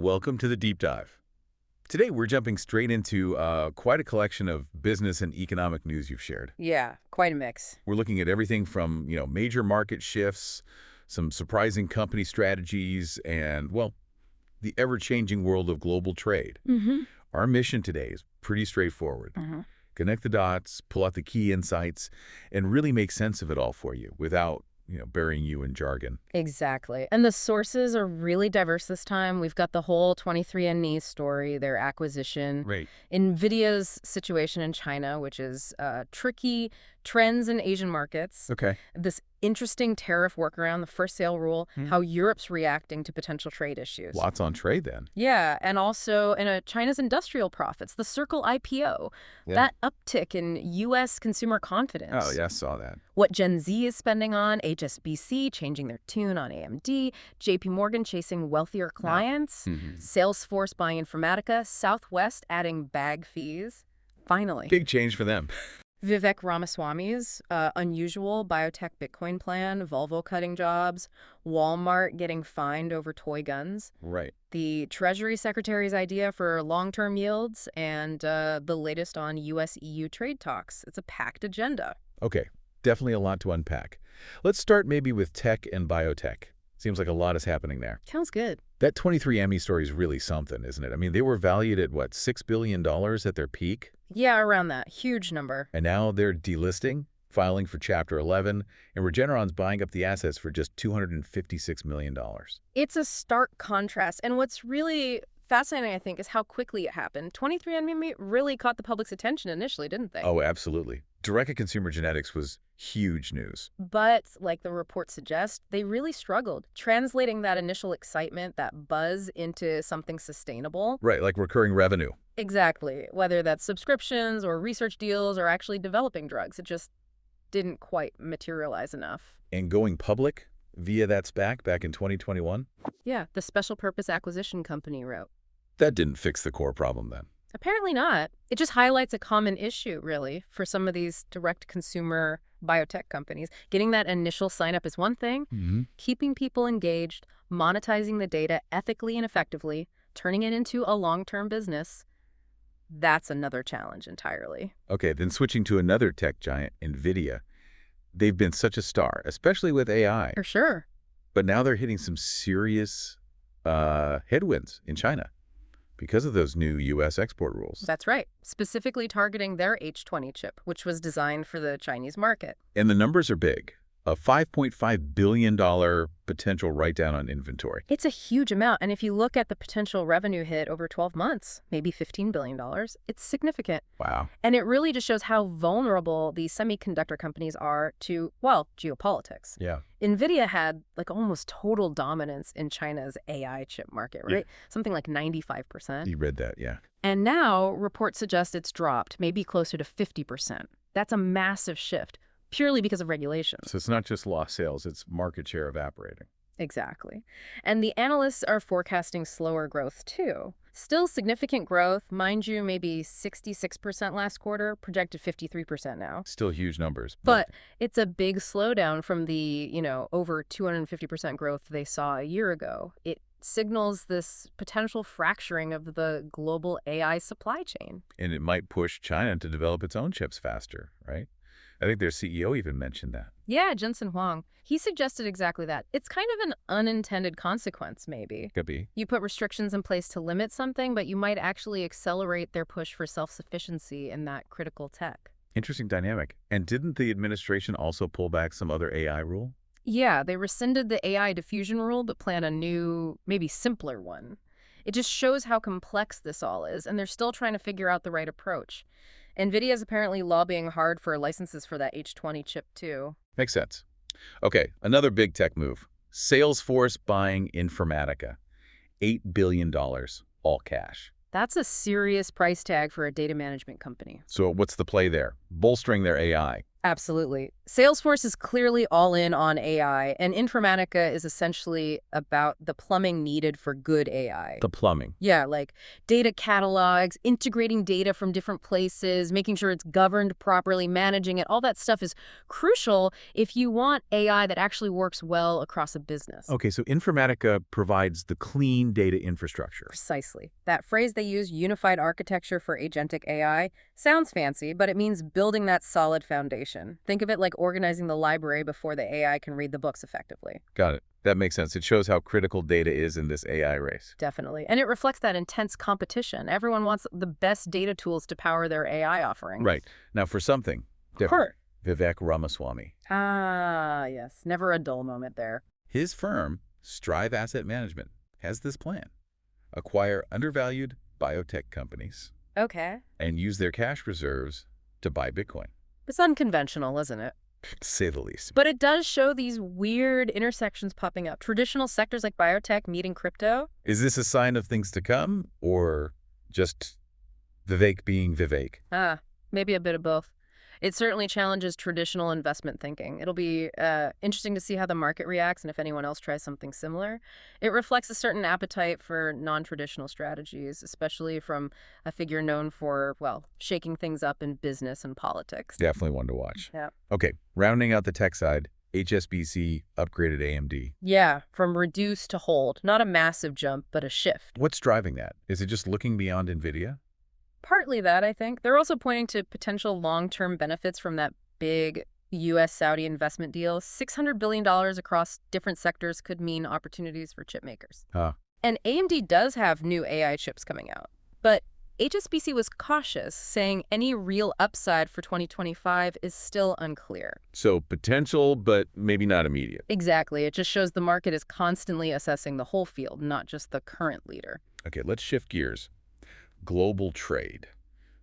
Welcome to the Deep Dive. Today, we're jumping straight into quite a collection of business and economic news you've shared. Yeah, quite a mix. We're looking at everything from, major market shifts, some surprising company strategies, and, well, the ever-changing world of global trade. Our mission today is pretty straightforward. Connect the dots, pull out the key insights, and really make sense of it all for you without, burying you in jargon. Exactly. And the sources are really diverse this time. We've got the whole 23andMe story, their acquisition. Right. NVIDIA's situation in China, which is tricky, trends in Asian markets. Okay. This interesting tariff workaround, the first sale rule, how Europe's reacting to potential trade issues. Lots on trade, then. Yeah, and also in China's industrial profits, the Circle IPO, that uptick in U.S. consumer confidence. Oh, yeah, I saw that. What Gen Z is spending on, HSBC changing their tune on AMD, JP Morgan chasing wealthier clients, Salesforce buying Informatica, Southwest adding bag fees. Finally. Big change for them. Vivek Ramaswamy's unusual biotech Bitcoin plan, Volvo cutting jobs, Walmart getting fined over toy guns. Right. The Treasury Secretary's idea for long-term yields, and the latest on U.S.-EU trade talks. It's a packed agenda. Okay, definitely a lot to unpack. Let's start maybe with tech and biotech. Seems like a lot is happening there. Sounds good. That 23andMe story is really something, isn't it? I mean, they were valued at, what, $6 billion at their peak? Yeah, around that. Huge number. And now they're delisting, filing for Chapter 11, and Regeneron's buying up the assets for just $256 million. It's a stark contrast. And what's really fascinating, I think, is how quickly it happened. 23andMe really caught the public's attention initially, didn't they? Oh, absolutely. Direct-to-consumer genetics was huge news. But, like the reports suggest, they really struggled translating that initial excitement, that buzz, into something sustainable. Right, like recurring revenue. Exactly. Whether that's subscriptions or research deals or actually developing drugs, it just didn't quite materialize enough. And going public via that SPAC back in 2021? Yeah, the Special Purpose Acquisition Company wrote. That didn't fix the core problem then. Apparently not. It just highlights a common issue, really, for some of these direct-consumer biotech companies. Getting that initial sign-up is one thing. Keeping people engaged, monetizing the data ethically and effectively, turning it into a long-term business, that's another challenge entirely. Okay, then switching to another tech giant, NVIDIA. They've been such a star, especially with AI. For sure. But now they're hitting some serious headwinds in China because of those new U.S. export rules. That's right. Specifically targeting their H20 chip, which was designed for the Chinese market. And the numbers are big. A $5.5 billion potential write-down on inventory. It's a huge amount. And if you look at the potential revenue hit over 12 months, maybe $15 billion, it's significant. Wow. And it really just shows how vulnerable these semiconductor companies are to, well, geopolitics. Yeah. NVIDIA had like almost total dominance in China's AI chip market, right? Yeah. Something like 95%. You read that, yeah. And now reports suggest it's dropped, maybe closer to 50%. That's a massive shift, purely because of regulations. So it's not just lost sales, it's market share evaporating. Exactly. And the analysts are forecasting slower growth, too. Still significant growth, mind you, maybe 66% last quarter, projected 53% now. Still huge numbers. But it's a big slowdown from the, over 250% growth they saw a year ago. It signals this potential fracturing of the global AI supply chain. And it might push China to develop its own chips faster, right? I think their CEO even mentioned that. Yeah, Jensen Huang. He suggested exactly that. It's kind of an unintended consequence, maybe. Could be. You put restrictions in place to limit something, but you might actually accelerate their push for self-sufficiency in that critical tech. Interesting dynamic. And didn't the administration also pull back some other AI rule? Yeah, they rescinded the AI diffusion rule, but plan a new, maybe simpler one. It just shows how complex this all is, and they're still trying to figure out the right approach. NVIDIA is apparently lobbying hard for licenses for that H20 chip, too. Makes sense. Okay, another big tech move. Salesforce buying Informatica. $8 billion, all cash. That's a serious price tag for a data management company. So what's the play there? Bolstering their AI. Absolutely. Salesforce is clearly all in on AI, and Informatica is essentially about the plumbing needed for good AI. The plumbing. Yeah, like data catalogs, integrating data from different places, making sure it's governed properly, managing it. All that stuff is crucial if you want AI that actually works well across a business. Okay, so Informatica provides the clean data infrastructure. Precisely. That phrase they use, unified architecture for agentic AI, sounds fancy, but it means building that solid foundation. Think of it like organizing the library before the AI can read the books effectively. Got it. That makes sense. It shows how critical data is in this AI race. Definitely. And it reflects that intense competition. Everyone wants the best data tools to power their AI offerings. Right. Now, for something different, Vivek Ramaswamy. Ah, yes. Never a dull moment there. His firm, Strive Asset Management, has this plan. Acquire undervalued biotech companies Okay. and use their cash reserves to buy Bitcoin, It's unconventional, isn't it? to say the least. But it does show these weird intersections popping up. Traditional sectors like biotech meeting crypto. Is this a sign of things to come, or just Vivek being Vivek? Maybe a bit of both. It certainly challenges traditional investment thinking. It'll be interesting to see how the market reacts and if anyone else tries something similar. It reflects a certain appetite for non-traditional strategies, especially from a figure known for, well, shaking things up in business and politics. Definitely one to watch. Yeah. Okay, rounding out the tech side, HSBC upgraded AMD. Yeah, from reduce to hold. Not a massive jump, but a shift. What's driving that? Is it just looking beyond NVIDIA? Partly that, I think. They're also pointing to potential long-term benefits from that big U.S.-Saudi investment deal. $600 billion across different sectors could mean opportunities for chip makers. And AMD does have new AI chips coming out. But HSBC was cautious, saying any real upside for 2025 is still unclear. So potential, but maybe not immediate. Exactly. It just shows the market is constantly assessing the whole field, not just the current leader. Okay, let's shift gears. Global trade.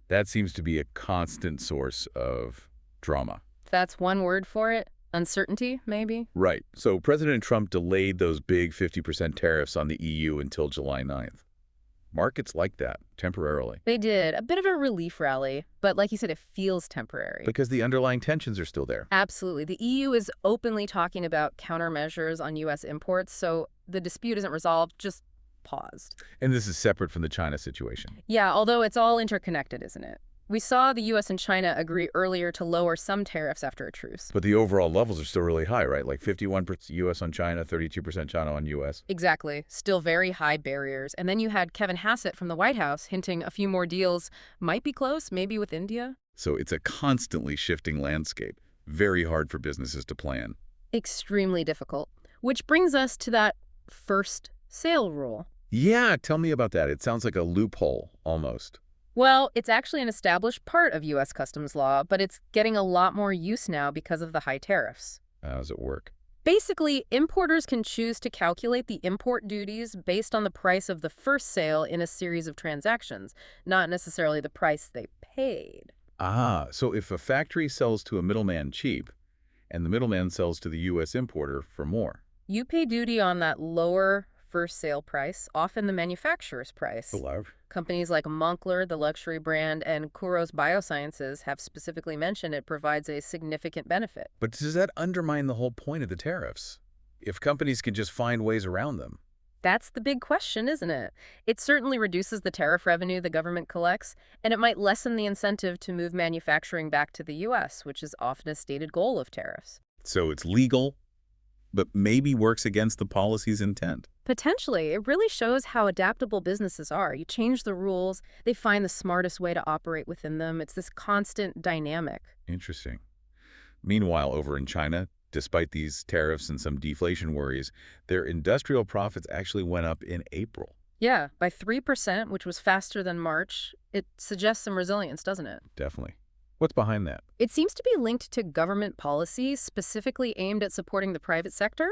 That seems to be a constant source of drama. That's one word for it. Uncertainty, maybe? Right. So President Trump delayed those big 50% tariffs on the EU until July 9th. Markets like that, temporarily. They did. A bit of a relief rally, but like you said, it feels temporary. Because the underlying tensions are still there. Absolutely. The EU is openly talking about countermeasures on U.S. imports, so the dispute isn't resolved, just paused. And this is separate from the China situation. Yeah, although it's all interconnected, isn't it? We saw the U.S. and China agree earlier to lower some tariffs after a truce. But the overall levels are still really high, right? Like 51% U.S. on China, 32% China on U.S. Exactly. Still very high barriers. And then you had Kevin Hassett from the White House hinting a few more deals might be close, maybe with India. So it's a constantly shifting landscape. Very hard for businesses to plan. Extremely difficult. Which brings us to that first sale rule. Yeah, tell me about that. It sounds like a loophole, almost. Well, it's actually an established part of U.S. customs law, but it's getting a lot more use now because of the high tariffs. How does it work? Basically, importers can choose to calculate the import duties based on the price of the first sale in a series of transactions, not necessarily the price they paid. So if a factory sells to a middleman cheap, and the middleman sells to the U.S. importer for more. You pay duty on that lower first sale price, often the manufacturer's price. Companies like Moncler, the luxury brand, and Kuros Biosciences have specifically mentioned it provides a significant benefit. But does that undermine the whole point of the tariffs? If companies can just find ways around them? That's the big question, isn't it? It certainly reduces the tariff revenue the government collects, and it might lessen the incentive to move manufacturing back to the U.S., which is often a stated goal of tariffs. So it's legal, but maybe works against the policy's intent. Potentially. It really shows how adaptable businesses are. You change the rules, they find the smartest way to operate within them. It's this constant dynamic. Interesting. Meanwhile, over in China, despite these tariffs and some deflation worries, their industrial profits actually went up in April. Yeah, by 3%, which was faster than March. It suggests some resilience, doesn't it? Definitely. What's behind that? It seems to be linked to government policies specifically aimed at supporting the private sector.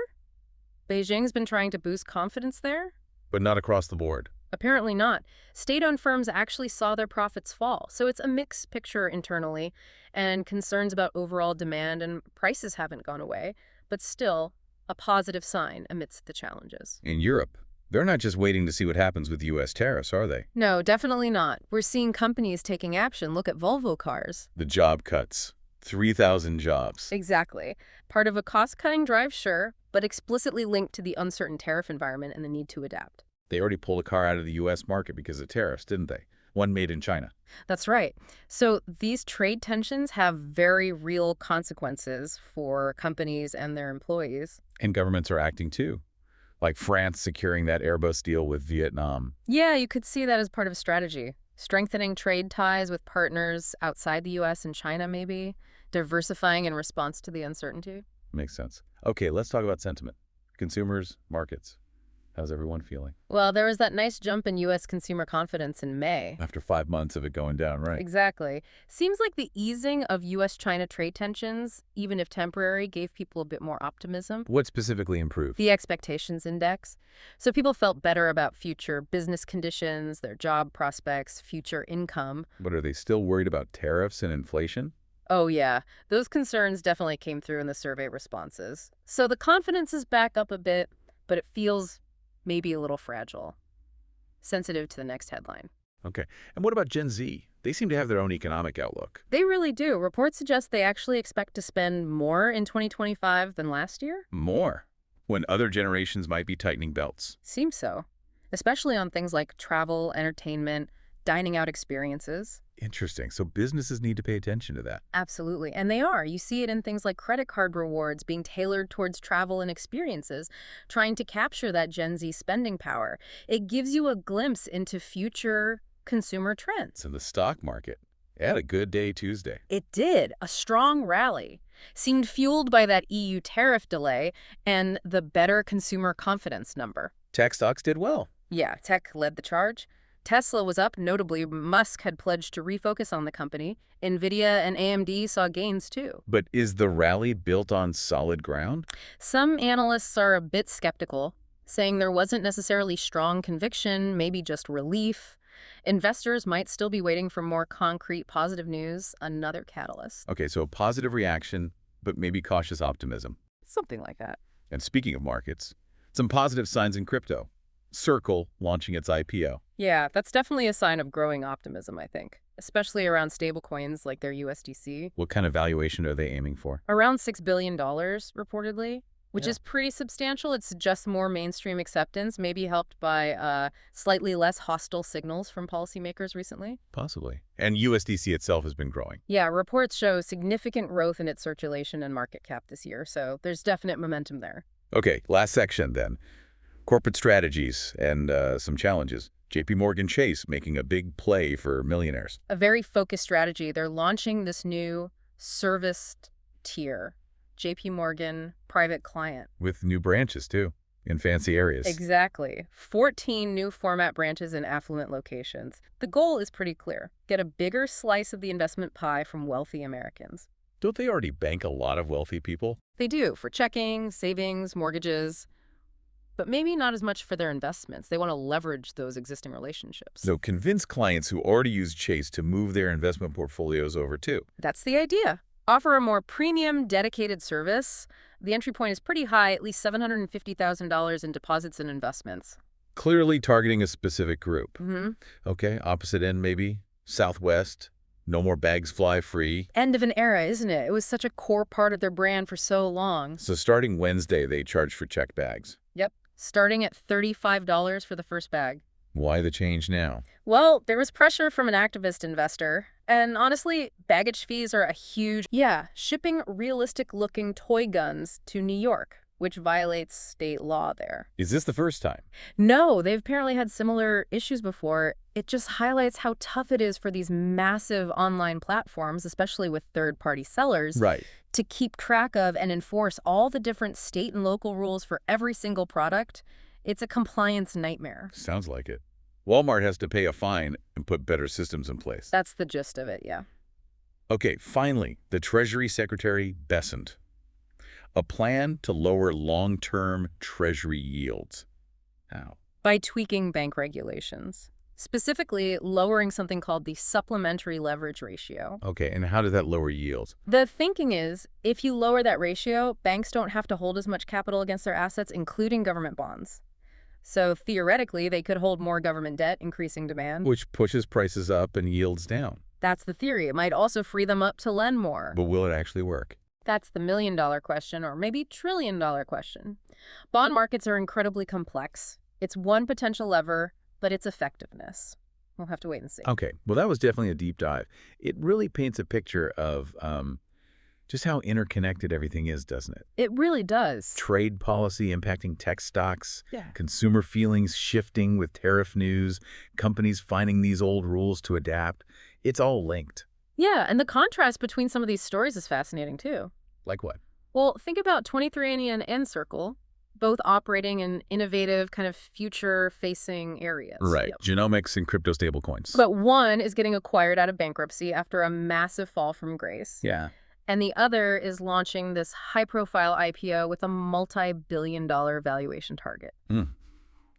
Beijing's been trying to boost confidence there. But not across the board. Apparently not. State-owned firms actually saw their profits fall, so it's a mixed picture internally, and concerns about overall demand and prices haven't gone away, but still a positive sign amidst the challenges. In Europe, they're not just waiting to see what happens with U.S. tariffs, are they? No, definitely not. We're seeing companies taking action. Look at Volvo cars. The job cuts, 3,000 jobs. Exactly. Part of a cost-cutting drive, sure, but explicitly linked to the uncertain tariff environment and the need to adapt. They already pulled a car out of the U.S. market because of tariffs, didn't they? One made in China. That's right. So these trade tensions have very real consequences for companies and their employees. And governments are acting too, like France securing that Airbus deal with Vietnam. Yeah, you could see that as part of a strategy. Strengthening trade ties with partners outside the U.S. and China, maybe. Diversifying in response to the uncertainty. Makes sense. Okay, let's talk about sentiment. Consumers, markets. How's everyone feeling? Well, there was that nice jump in U.S. consumer confidence in May. After 5 months of it going down, right? Exactly. Seems like the easing of U.S.-China trade tensions, even if temporary, gave people a bit more optimism. What specifically improved? The expectations index. So people felt better about future business conditions, their job prospects, future income. But are they still worried about tariffs and inflation? Oh, yeah. Those concerns definitely came through in the survey responses. So the confidence is back up a bit, but it feels maybe a little fragile. Sensitive to the next headline. Okay. And what about Gen Z? They seem to have their own economic outlook. They really do. Reports suggest they actually expect to spend more in 2025 than last year. More, when other generations might be tightening belts. Seems so. Especially on things like travel, entertainment, dining out experiences. Interesting. So businesses need to pay attention to that. Absolutely. And they are. You see it in things like credit card rewards being tailored towards travel and experiences, trying to capture that Gen Z spending power. It gives you a glimpse into future consumer trends. In the stock market, it had a good day Tuesday. It did. A strong rally. Seemed fueled by that EU tariff delay and the better consumer confidence number. Tech stocks did well. Yeah, tech led the charge. Tesla was up, notably Musk had pledged to refocus on the company. Nvidia and AMD saw gains too. But is the rally built on solid ground? Some analysts are a bit skeptical, saying there wasn't necessarily strong conviction, maybe just relief. Investors might still be waiting for more concrete positive news, another catalyst. Okay, so a positive reaction, but maybe cautious optimism. Something like that. And speaking of markets, some positive signs in crypto. Circle launching its IPO. Yeah, that's definitely a sign of growing optimism, I think, especially around stablecoins like their USDC. What kind of valuation are they aiming for? Around $6 billion, reportedly, which is pretty substantial. It's just more mainstream acceptance, maybe helped by slightly less hostile signals from policymakers recently. Possibly. And USDC itself has been growing. Yeah, reports show significant growth in its circulation and market cap this year, so there's definite momentum there. Okay, last section then. Corporate strategies and some challenges. JP Morgan Chase making a big play for millionaires. A very focused strategy. They're launching this new serviced tier, JP Morgan Private Client. With new branches, too, in fancy areas. Exactly. 14 new format branches in affluent locations. The goal is pretty clear. Get a bigger slice of the investment pie from wealthy Americans. Don't they already bank a lot of wealthy people? They do, for checking, savings, mortgages. But maybe not as much for their investments. They want to leverage those existing relationships. So convince clients who already use Chase to move their investment portfolios over too. That's the idea. Offer a more premium, dedicated service. The entry point is pretty high, at least $750,000 in deposits and investments. Clearly targeting a specific group. Mm-hmm. Okay, opposite end maybe. Southwest. No more bags fly free. End of an era, isn't it? It was such a core part of their brand for so long. So starting Wednesday, they charge for check bags. Yep. Starting at $35 for the first bag. Why the change now? Well, there was pressure from an activist investor. And honestly, baggage fees are a huge... Yeah, shipping realistic-looking toy guns to New York, which violates state law there. Is this the first time? No, they've apparently had similar issues before. It just highlights how tough it is for these massive online platforms, especially with third-party sellers, Right. to keep track of and enforce all the different state and local rules for every single product. It's a compliance nightmare. Sounds like it. Walmart has to pay a fine and put better systems in place. That's the gist of it, yeah. Okay, finally, the Treasury Secretary Bessent. A plan to lower long-term Treasury yields. How? By tweaking bank regulations. Specifically, lowering something called the supplementary leverage ratio. Okay, and how does that lower yields? The thinking is, if you lower that ratio, banks don't have to hold as much capital against their assets, including government bonds. So theoretically, they could hold more government debt, increasing demand. Which pushes prices up and yields down. That's the theory. It might also free them up to lend more. But will it actually work? That's the million-dollar question, or maybe trillion-dollar question. Bond markets are incredibly complex. It's one potential lever, but its effectiveness. We'll have to wait and see. Okay, well, that was definitely a deep dive. It really paints a picture of just how interconnected everything is, doesn't it? It really does. Trade policy impacting tech stocks, Yeah. consumer feelings shifting with tariff news, companies finding these old rules to adapt. It's all linked. Yeah, and the contrast between some of these stories is fascinating, too. Like what? Well, think about 23andMe and Encircle, both operating in innovative, kind of future-facing areas. Right. Yep. Genomics and crypto stablecoins. But one is getting acquired out of bankruptcy after a massive fall from grace. Yeah. And the other is launching this high-profile IPO with a multi-billion-dollar valuation target.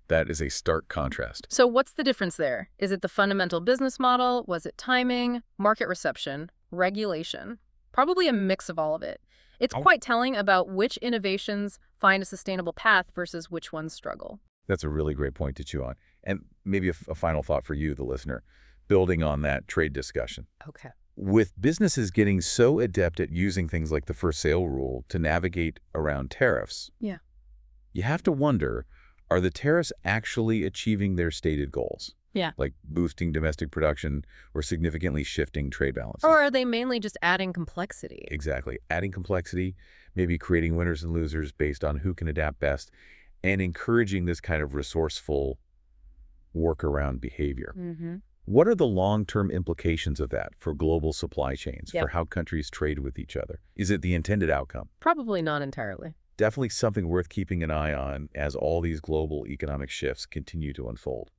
That is a stark contrast. So what's the difference there? Is it the fundamental business model? Was it timing, market reception, regulation? Probably a mix of all of it. It's quite telling about which innovations find a sustainable path versus which ones struggle. That's a really great point to chew on. And maybe a final thought for you, the listener, building on that trade discussion. Okay. With businesses getting so adept at using things like the first sale rule to navigate around tariffs, Yeah. you have to wonder, are the tariffs actually achieving their stated goals? Yeah. Like boosting domestic production or significantly shifting trade balances? Or are they mainly just adding complexity? Exactly. Adding complexity, maybe creating winners and losers based on who can adapt best, and encouraging this kind of resourceful workaround behavior. What are the long-term implications of that for global supply chains, for how countries trade with each other? Is it the intended outcome? Probably not entirely. Definitely something worth keeping an eye on as all these global economic shifts continue to unfold.